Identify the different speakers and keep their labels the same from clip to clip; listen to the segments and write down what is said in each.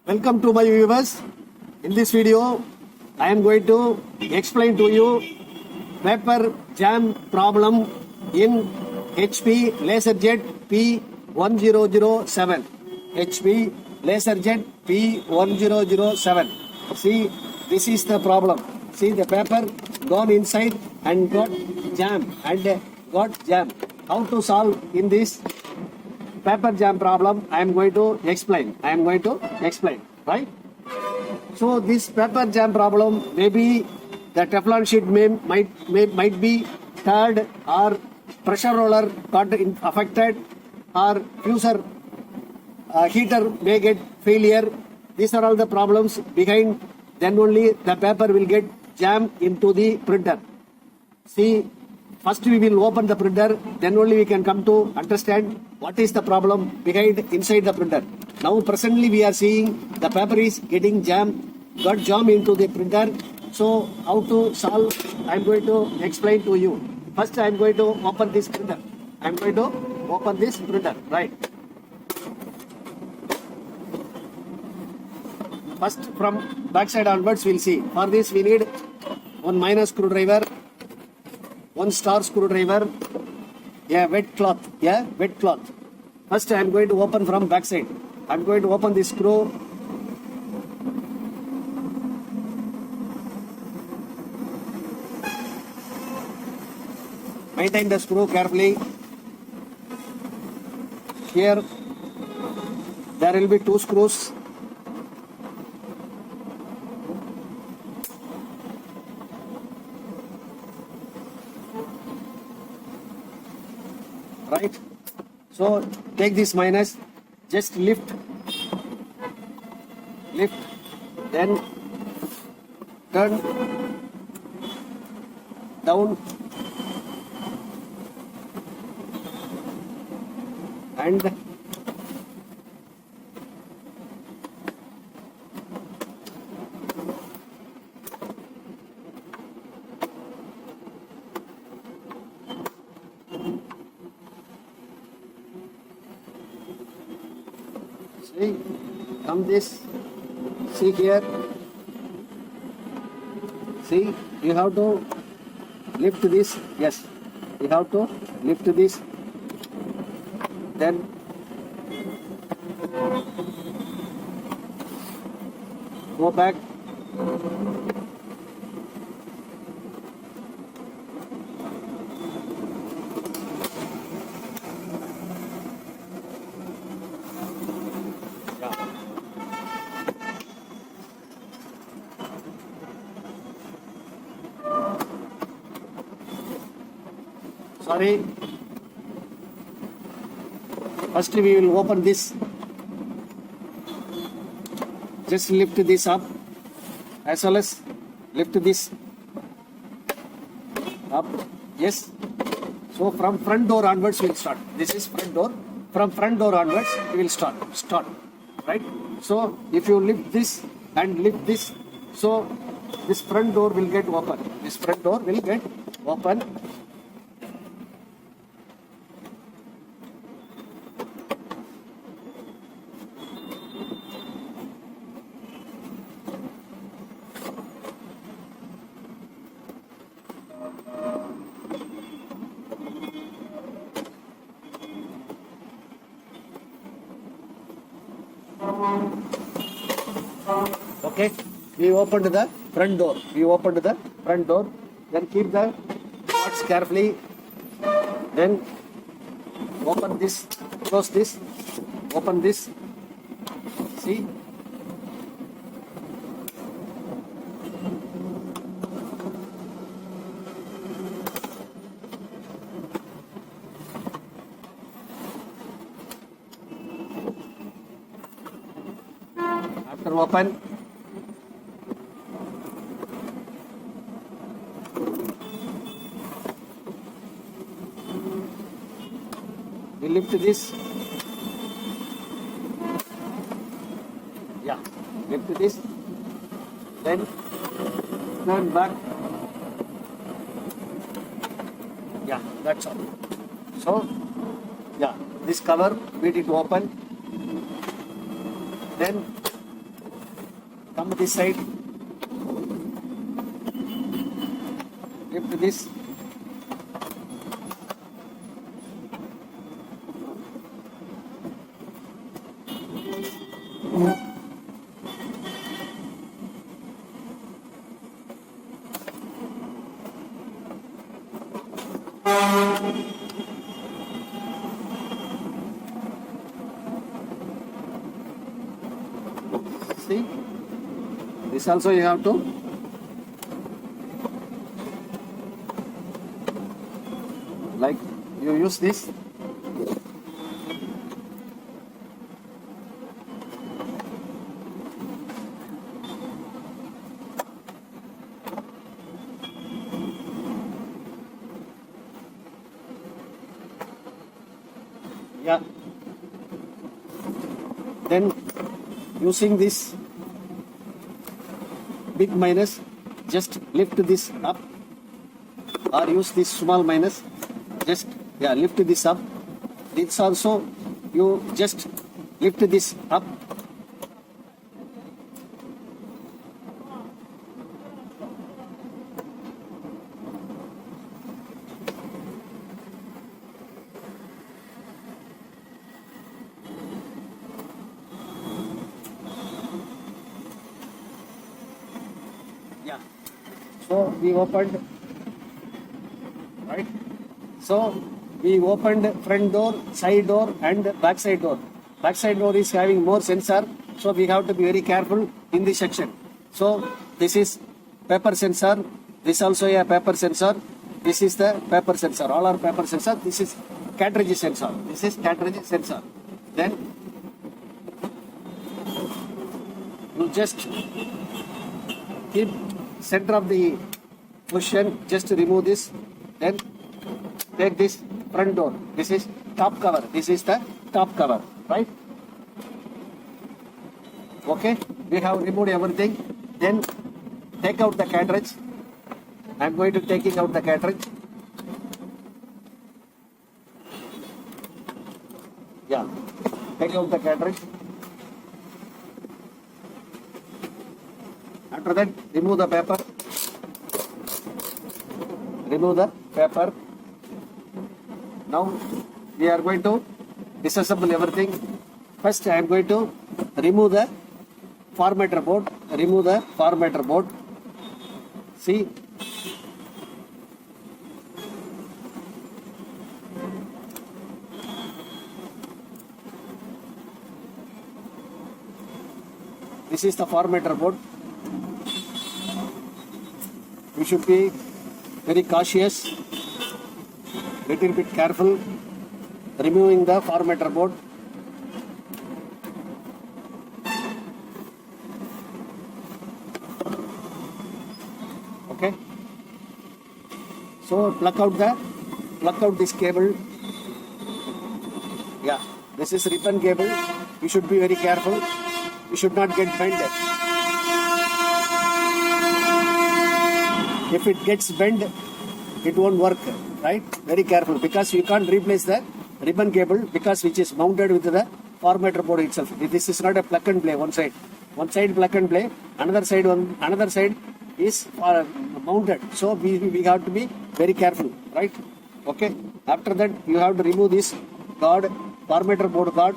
Speaker 1: Welcome to my viewers. In this video, I am going to explain to you paper jam problem in HP Laserjet P1007. HP Laserjet P1007. See, this is the problem. See, the paper gone inside and got jam. How to solve in this paper jam problem? I am going to explain. Right? So this paper jam problem, maybe the Teflon sheet might be teared, or pressure roller got affected, or fuser heater may get failure. These are all the problems behind. Then only the paper will get jam into the printer. See, first we will open the printer, then only we can come to understand what is the problem behind inside the printer. Now presently we are seeing the paper is getting got jam into the printer. So how to solve, I am going to explain to you. First I am going to open this printer. Right. First from back side onwards we will see. For this we need one minor screwdriver, one star screwdriver, a wet cloth. First I am going to open from back side. I am going to open this screw. Maintain the screw carefully. Here there will be two screws. Right? So take this minus, just lift, then turn down and see, come this, see here, see, you have to lift this, yes, you have to lift this, then go back, sorry. First we will open this. Just lift this up, as well as lift this up. Yes. So from front door onwards we will start. This is front door. From front door onwards we will start. Right. So if you lift this and lift this, so this front door will get open. Okay, we opened the front door. Then keep the parts carefully. Then open this, close this, open this. See? After open, we lift this. Lift this. Then turn back. That's all. So, this cover, we need to open. Then Come this side. Lift this. See, this also you have to like you use this. Yeah. Then using this big minus, just lift this up, or use this small minus, just lift this up. This also you just lift this up. Yeah. So we opened, right? So we opened front door, side door and back side door. Back side door is having more sensor, so we have to be very careful in this section. So this is paper sensor, this also a paper sensor, this is the paper sensor, all are paper sensor, this is cartridge sensor, this is cartridge sensor. Then you just keep center of the position, just remove this, then take this front door, this is top cover, this is the top cover, right? Okay, we have removed everything. Then take out the cartridge. I am going to taking out the cartridge. Yeah, take out the cartridge. After that, remove the paper. Remove the paper. Now we are going to disassemble everything. First, I am going to remove the formatter board. Remove the formatter board. See, this is the formatter board. We should be very cautious, little bit careful, removing the formatter board. Okay. So plug out this cable. Yeah, this is ribbon cable. You should be very careful. You should not get bent. If it gets bent, it won't work, right? Very careful, because you can't replace the ribbon cable, because which is mounted with the formatter board itself. This is not a plug and play. One side plug and play, another side is mounted. So we have to be very careful, right? Okay. After that, you have to remove this guard, formatter board guard.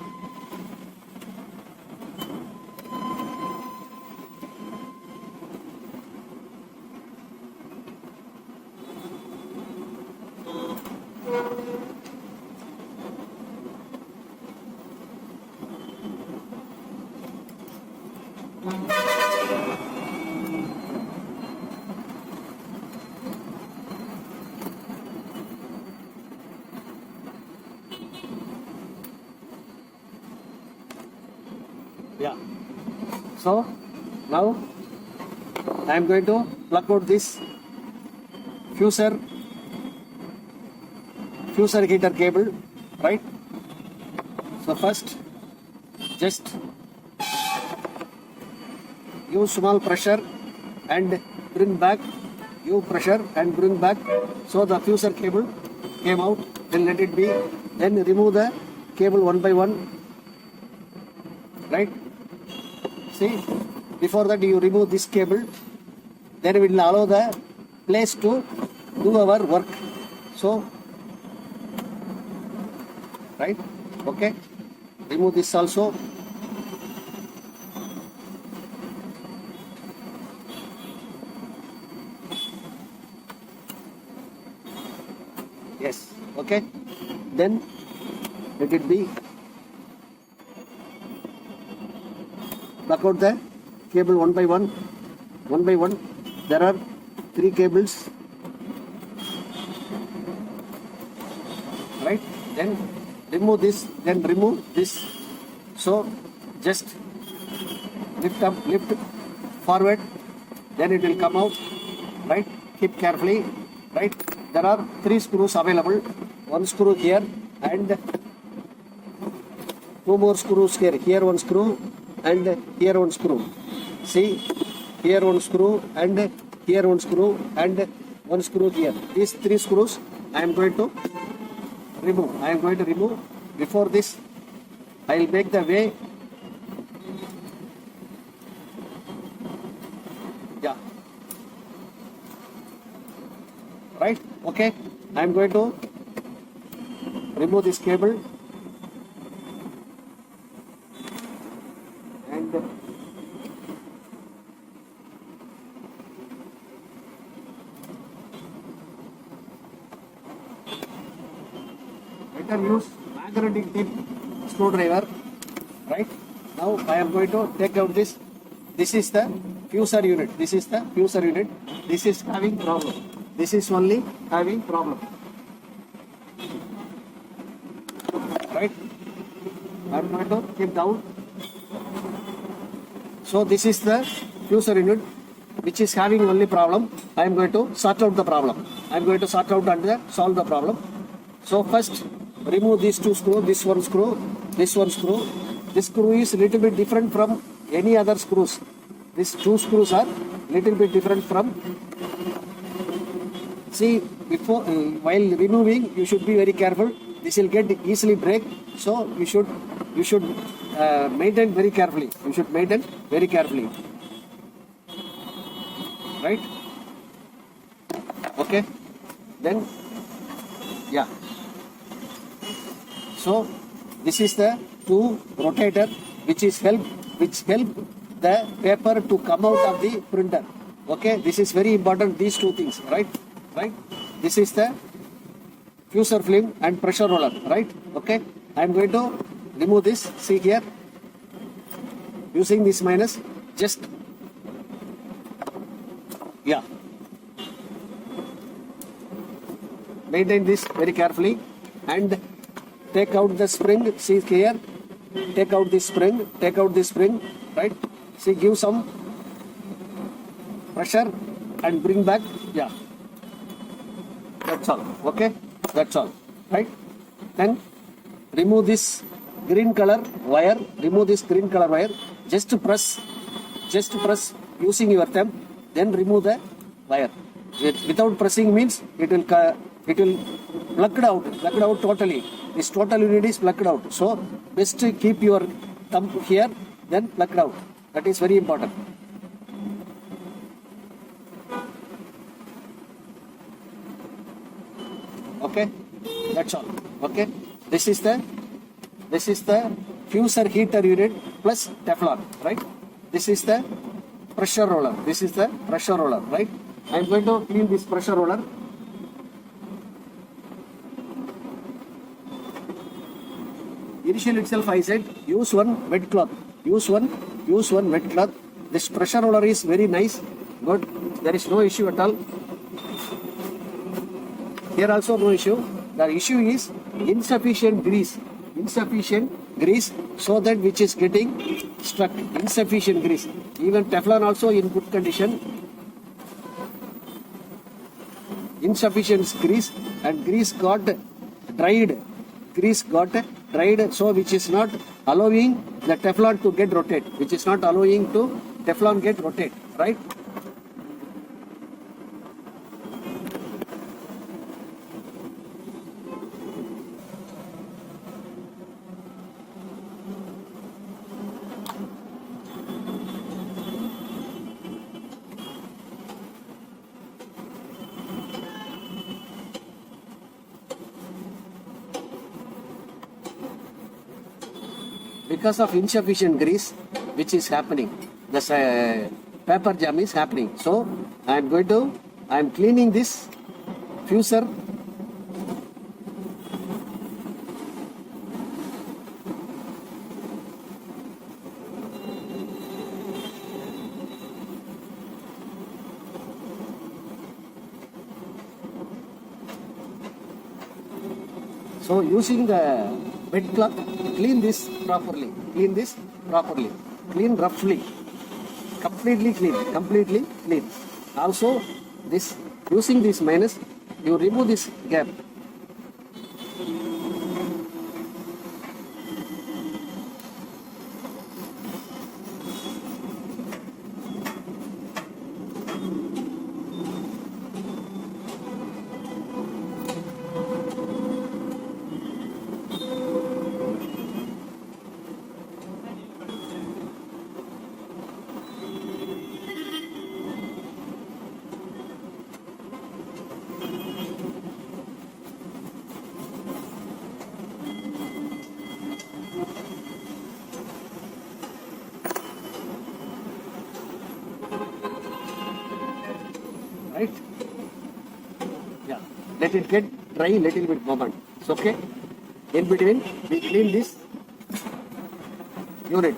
Speaker 1: Yeah. So now I am going to plug out this fuser heater cable, right? So first, just use small pressure and bring back. Use pressure and bring back. So the fuser cable came out. Then let it be. Then remove the cable one by one. Right? See, before that you remove this cable, then we will allow the place to do our work. So, right, okay, remove this also. Yes, okay, then let it be. Back out the cable one by one. There are 3 cables, right? Then remove this, then remove this. So just lift up, lift forward, then it will come out, right? Keep carefully, right? There are 3 screws available, 1 screw here and 2 more screws here. Here 1 screw and here 1 screw. See, here 1 screw and here 1 screw and 1 screw here. These 3 screws I am going to remove. Before this, I will make the way. Yeah. Right? Okay. I am going to remove this cable. And better use magnetic tip screwdriver. Right? Now I am going to take out this. This is the fuser unit. This is having problem. This is only having problem. Right? I am going to keep down. So this is the fuser unit which is having only problem. I am going to sort out the problem. I am going to sort out and solve the problem. So first remove these 2 screws, this 1 screw, this 1 screw. This screw is little bit different from any other screws. These 2 screws are little bit different from. See, before while removing, you should be very careful. This will get easily break. So you should maintain very carefully. Right? Okay. Then, yeah. So this is the 2 rotator which help the paper to come out of the printer. Okay. This is very important. These 2 things. Right. This is the fuser film and pressure roller. Right. Okay. I am going to remove this. See here. Using this minus, just, yeah. Maintain this very carefully and take out the spring. See here. Take out this spring. Right. See, give some pressure and bring back. Yeah. That's all. Okay. That's all. Right. Then remove this green color wire. Just press using your thumb. Then remove the wire. Without pressing means it will plugged out totally. This total unit is plugged out. So best keep your thumb here, then plugged out. That is very important. Okay, that's all. Okay, this is the fuser heater unit plus Teflon, right? This is the pressure roller. Right? I am going to clean this pressure roller. Initial itself I said use one wet cloth. This pressure roller is very nice. Good. There is no issue at all. Here also no issue. The issue is insufficient grease, so that which is getting stuck. Insufficient grease. Even Teflon also in good condition. Insufficient grease, and grease got dried, so which is not allowing the Teflon to get rotate, right? because of insufficient grease which is happening. The paper jam is happening. So I am cleaning this fuser. So using the wet cloth, clean this properly. Clean roughly. Completely clean. Also, this using this minus, you remove this gap. Right? Yeah. Let it get dry little bit moment. It's okay. In between, we clean this unit.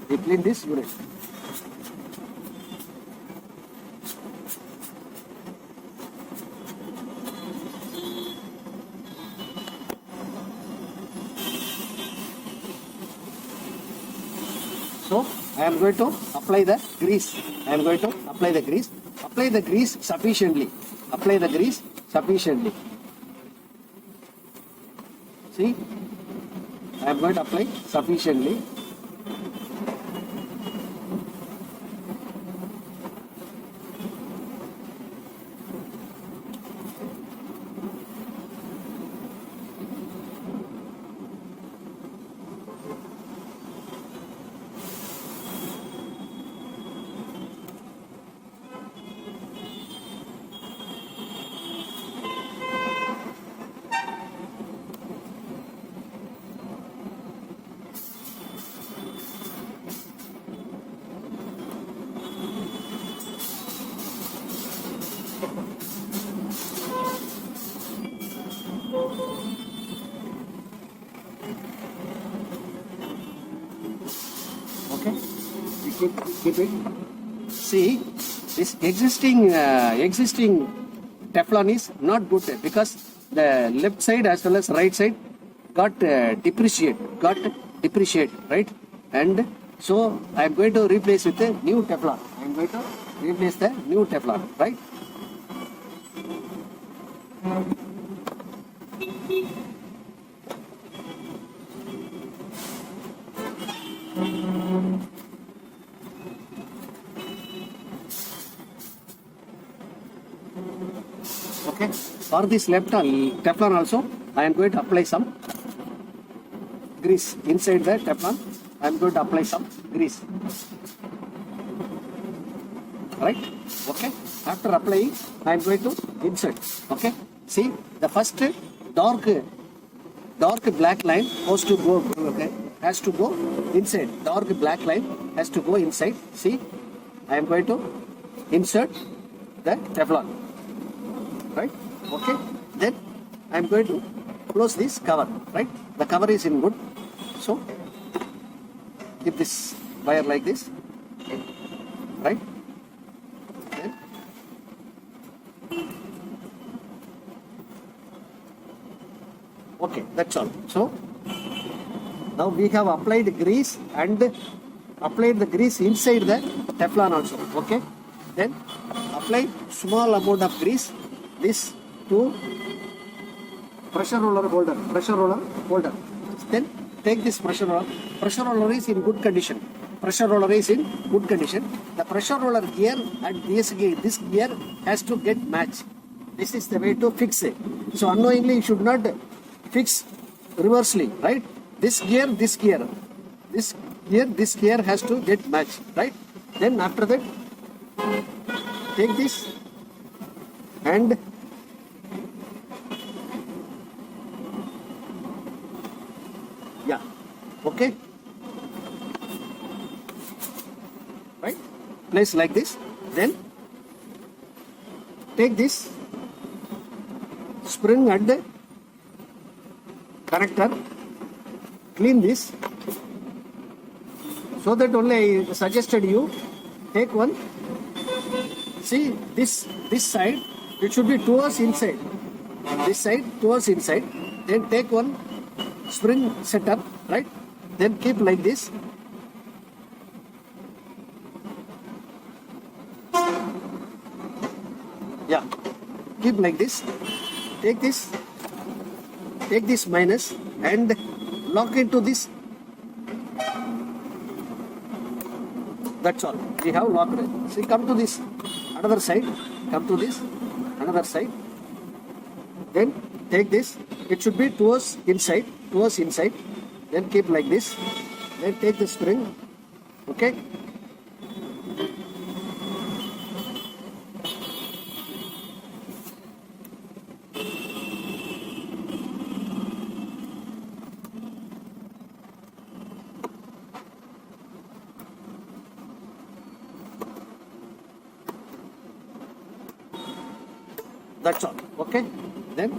Speaker 1: So I am going to apply the grease. Apply the grease sufficiently. See, I am going to apply sufficiently. Okay, we keep it. See, this existing Teflon is not good because the left side as well as right side got depreciate, right? And so I am going to replace with a new Teflon. Right? Okay, for this left Teflon also, I am going to apply some grease inside the Teflon. I am going to apply some grease. Right? Okay. After applying, I am going to insert. Okay. See, the first dark black line has to go inside. Dark black line has to go inside. See, I am going to insert the Teflon. Right? Okay. Then I am going to close this cover. Right? The cover is in good. So keep this wire like this. Right? Then okay, that's all. So now we have applied grease and applied the grease inside the Teflon also. Okay. Then apply small amount of grease this to pressure roller holder. Then take this pressure roller. Pressure roller is in good condition. The pressure roller gear and this gear has to get matched. This is the way to fix it. So unknowingly you should not fix reversely, right? This gear has to get matched, right? Then after that, take this and yeah, okay. right? Place like this. Then take this spring and connector, clean this. So that only I suggested you take one. See this side, it should be towards inside. This side towards inside. Then take one spring setup, right? Then keep like this. Yeah, keep like this. Take this minus and lock into this. That's all. We have locked it. See, come to this another side. Come to this another side. Then take this. It should be towards inside. Then keep like this. Then take the spring. Okay. That's all. Okay. Then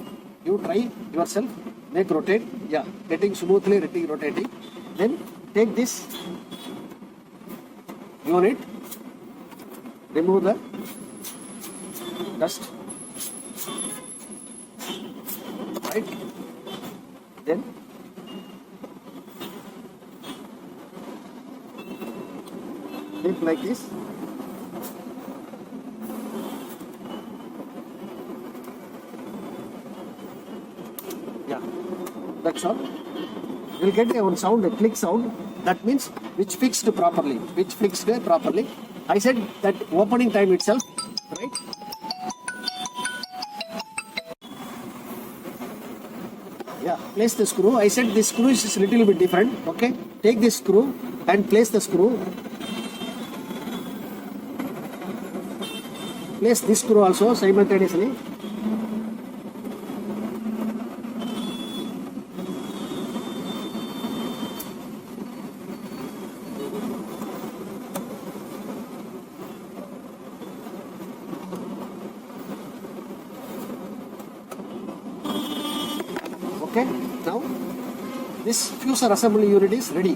Speaker 1: you try yourself. Make rotate. Yeah, getting smoothly, rotating. Then take this unit. Remove the dust. Right. Then keep like this. Yeah, that's all. You'll get a sound, a click sound. That means which fixed properly. I said that opening time itself, right? Yeah, place the screw. I said this screw is a little bit different. Okay, take this screw and place the screw. Place this screw also simultaneously. Okay, now this fuser assembly unit is ready.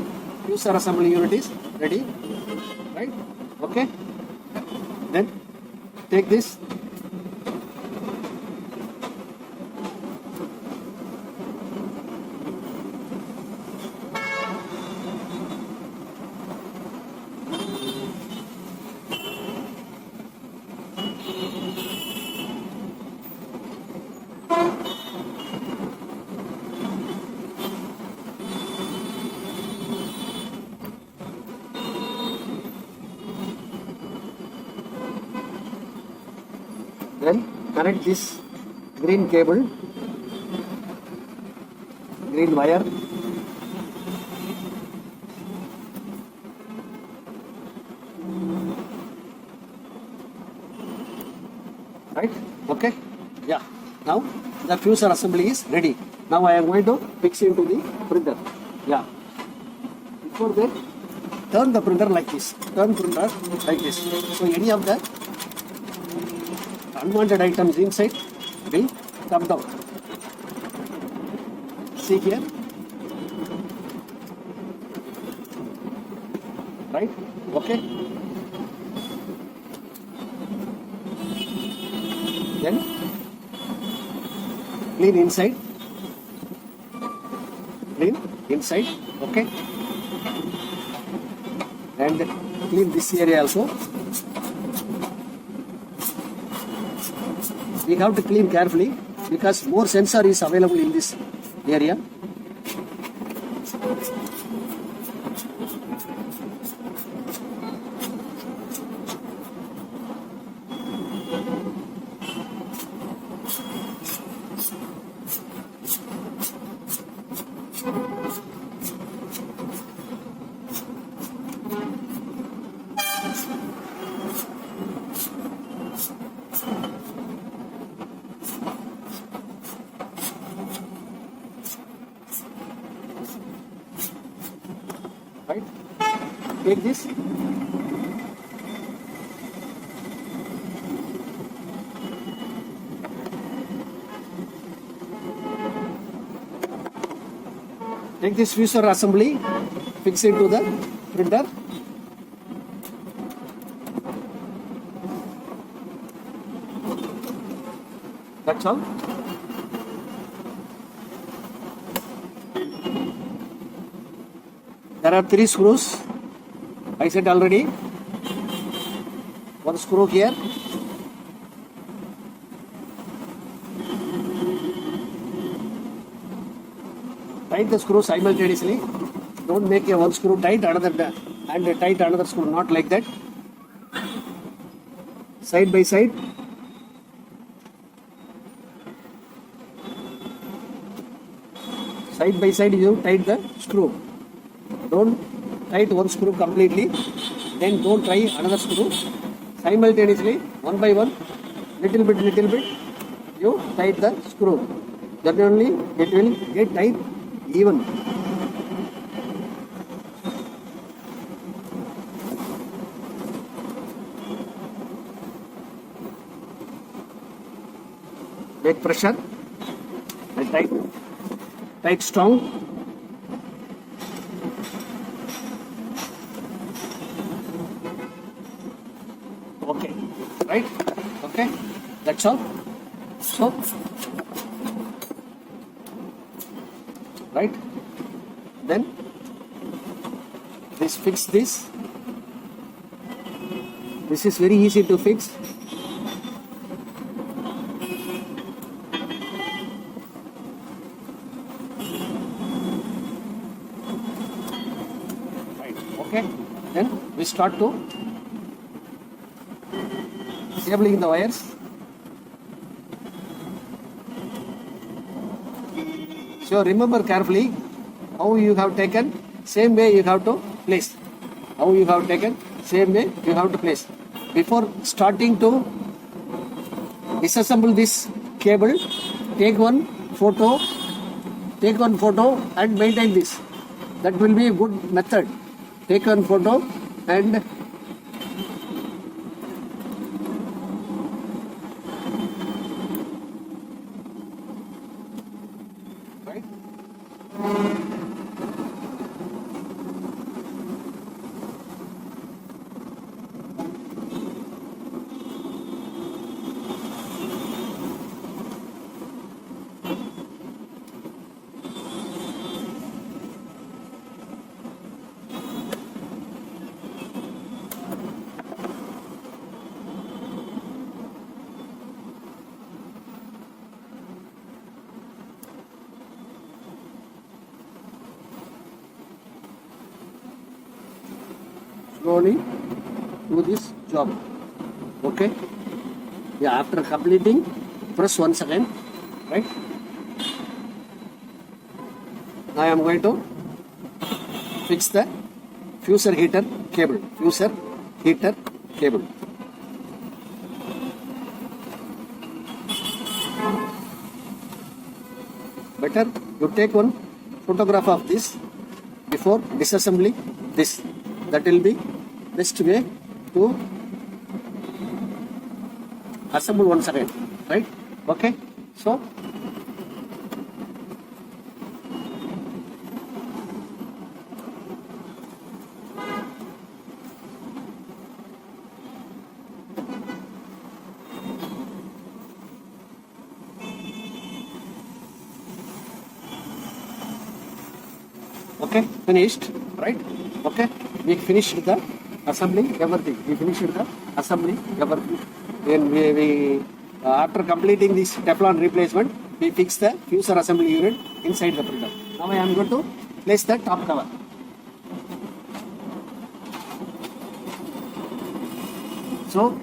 Speaker 1: Right? Okay. Then take this. Then connect this green cable, green wire. Right? Okay? Yeah. Now the fuser assembly is ready. Now I am going to fix into the printer. Yeah. Before that, turn the printer like this. So any of the unwanted items inside will come down. See here. Right? Okay. Then clean inside. Okay. And clean this area also. We have to clean carefully because more sensor is available in this area. Right? Take this Take this fuser assembly, fix it to the printer. That's all. There are 3 screws. I said already. 1 screw here. Tight the screw simultaneously. Don't make a 1 screw tight another and tight another screw. Not like that. Side by side. Side by side you tight the screw. Don't tight 1 screw completely. Then don't try another screw. Simultaneously, 1 by 1, little bit, you tight the screw. Then only it will get tight even. Make pressure and tight strong. Okay, right? Okay, that's all. So, right? Then fix this. This is very easy to fix. Right, okay. Then we start to cabling the wires. So remember carefully how you have taken, same way you have to place. How you have taken, same way you have to place. Before starting to disassemble this cable, take one photo and maintain this. That will be a good method. Take one photo and right. Slowly do this job. Okay. Yeah, after completing, press once again. Right. Now I am going to fix the fuser heater cable. Fuser heater cable. Better you take one photograph of this before disassembling this. That will be best way to assemble once again, right? Okay, so okay, finished, right? Okay, we finished the assembly, everything. We finished the assembly, everything. Then we after completing this Teflon replacement, we fix the fuser assembly unit inside the printer. Now I am going to place the top cover. So,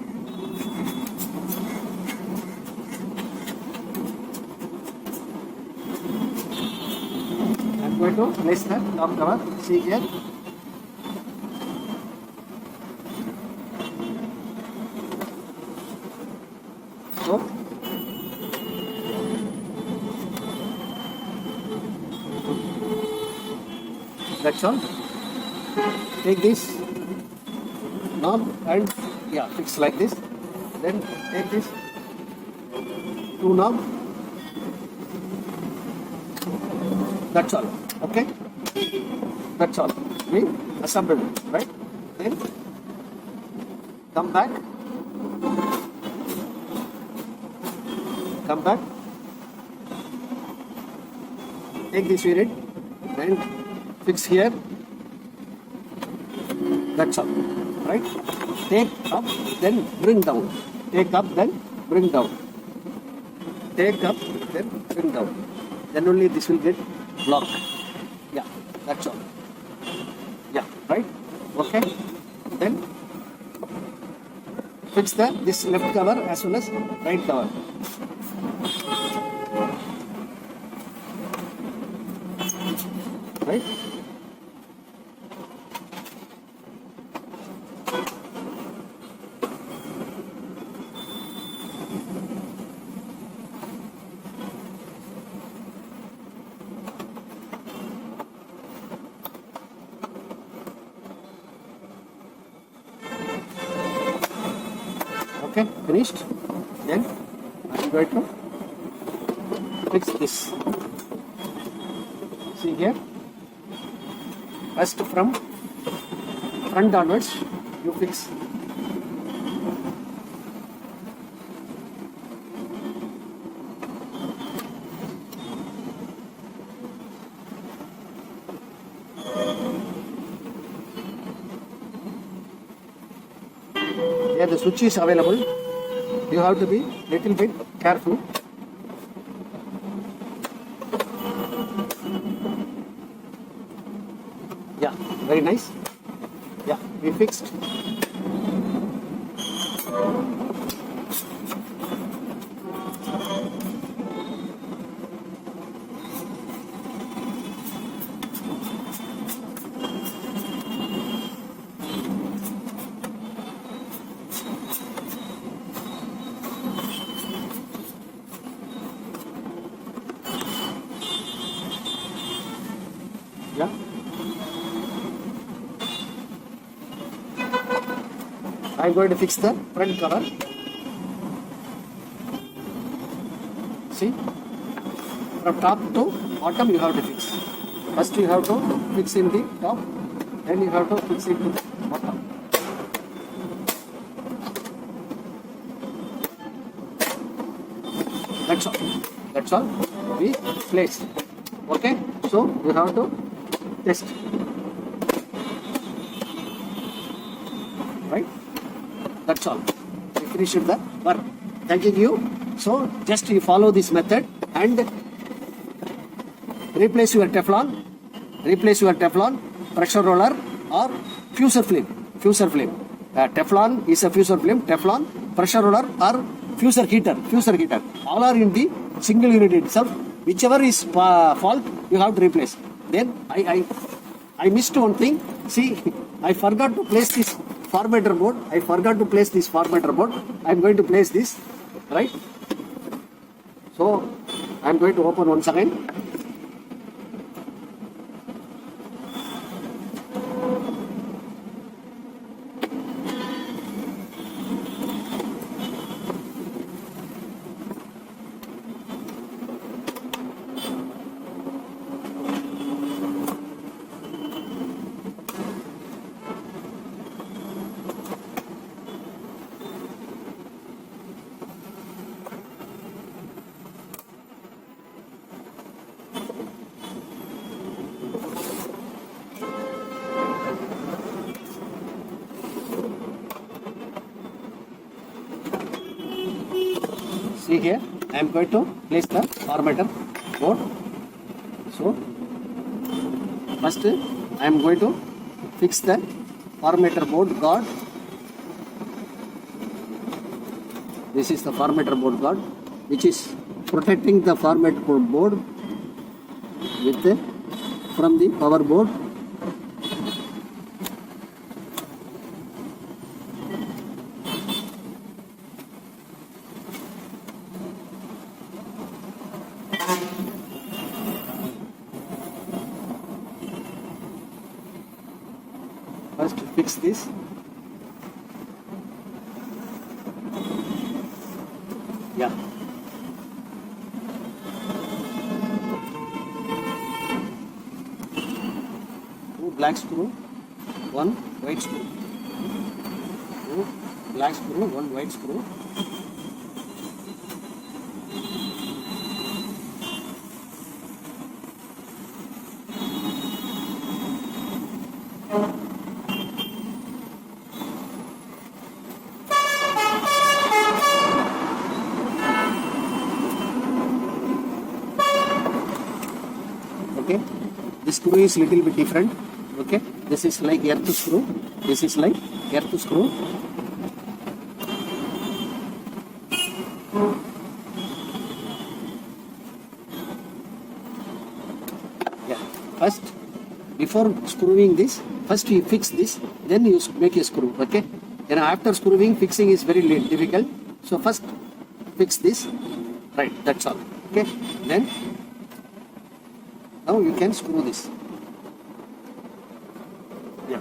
Speaker 1: I am going to place the top cover. See here. So, that's all. Take this knob and fix like this. Then take this 2 knob. That's all. Okay. That's all. We assemble it, right? Then come back. Come back. Take this unit and fix here. That's all, right? Take up, then bring down. Take up, then bring down. Take up, then bring down. Then only this will get blocked. Yeah, that's all. Yeah, right? Okay. Then fix this left cover as well as right cover. Right? Okay, finished. Then I'm going to fix this. See here. First from front onwards, you fix. Here the switch is available. You have to be little bit careful. Yeah, very nice. Yeah, we fixed. Yeah. I'm going to fix the front cover. See, from top to bottom you have to fix. First you have to fix in the top, then you have to fix it to the bottom. That's all. That's all. We placed. Okay. So you have to test. Right? That's all. We finished the work. Thanking you. So just you follow this method and replace your Teflon, pressure roller or fusor flame. Teflon is a fusor flame, Teflon, pressure roller or fusor heater. All are in the single unit itself. Whichever is fault, you have to replace. Then I missed one thing. See, I forgot to place this formatter board. I'm going to place this, right? So I'm going to open once again. See here, I am going to place the formatter board. So, first I am going to fix the formatter board guard. This is the formatter board guard, which is protecting the formatter board with from the power board. First fix this. Yeah. black screw, one white screw. Two black screw, one white screw. Okay, this screw is little bit different. Okay, this is like earth screw, this is like earth screw. Yeah, first before screwing this, first you fix this, then you make a screw. Okay, then after screwing, fixing is very difficult, so first fix this, right, that's all. Okay, then now you can screw this. Yeah.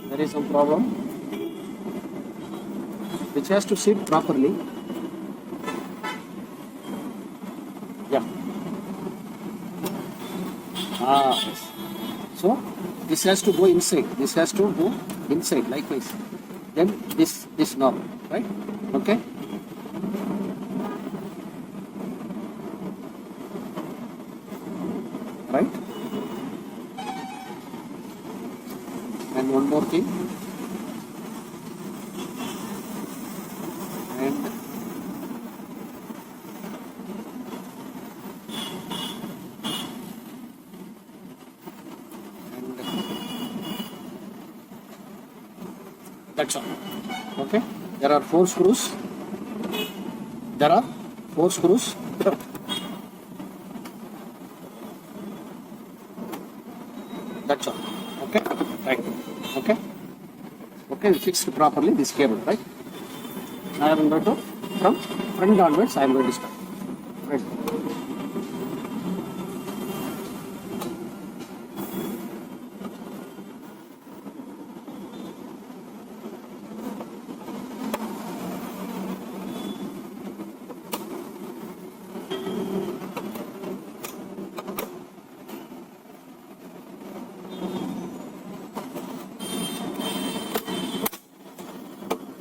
Speaker 1: There is some problem which has to sit properly. Yeah. Yes. So this has to go inside. This has to go inside likewise. Then this knob, right? Okay. Right. And one more thing, and that's all. Okay, there are 4 screws. There are 4 screws. That's all. Okay, right. Okay, okay, we fixed properly this cable, right? I am going to, from front onwards, I am going to start. Right.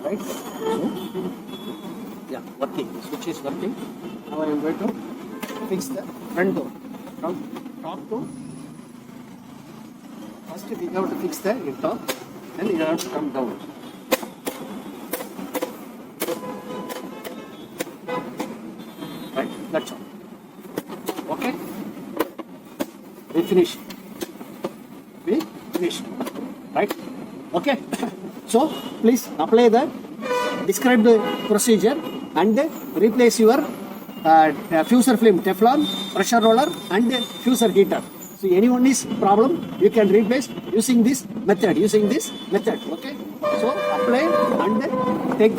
Speaker 1: Right? So, yeah, working. Switch is working. Now I am going to fix the front door. From top to, first we have to fix the top, then you have to come down. Right? That's all. Okay? We finish. We finish. Right? Okay? So, please apply the described procedure and replace your fuser film Teflon, pressure roller and fuser heater. So, anyone is problem, you can replace using this method. Okay? So, apply and take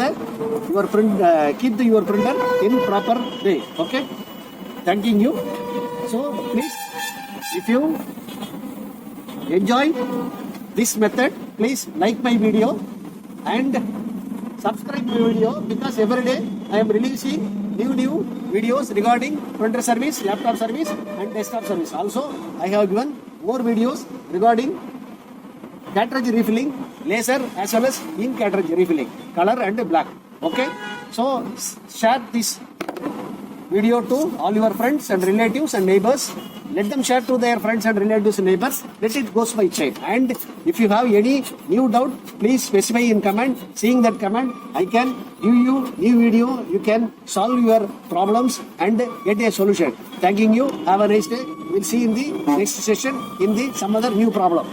Speaker 1: your print, keep your printer in proper way. Okay? Thanking you. So, please, if you enjoy this method, please like my video and subscribe my video, because every day I am releasing new videos regarding printer service, laptop service and desktop service. Also, I have given more videos regarding cartridge refilling, laser as well as ink cartridge refilling, color and black. Okay, so share this video to all your friends and relatives and neighbors. Let them share to their friends and relatives and neighbors. Let it goes by chain. And if you have any new doubt, please specify in comment. Seeing that comment, I can give you new video. You can solve your problems and get a solution. Thanking you. Have a nice day. We'll see in the next session in the some other new problem.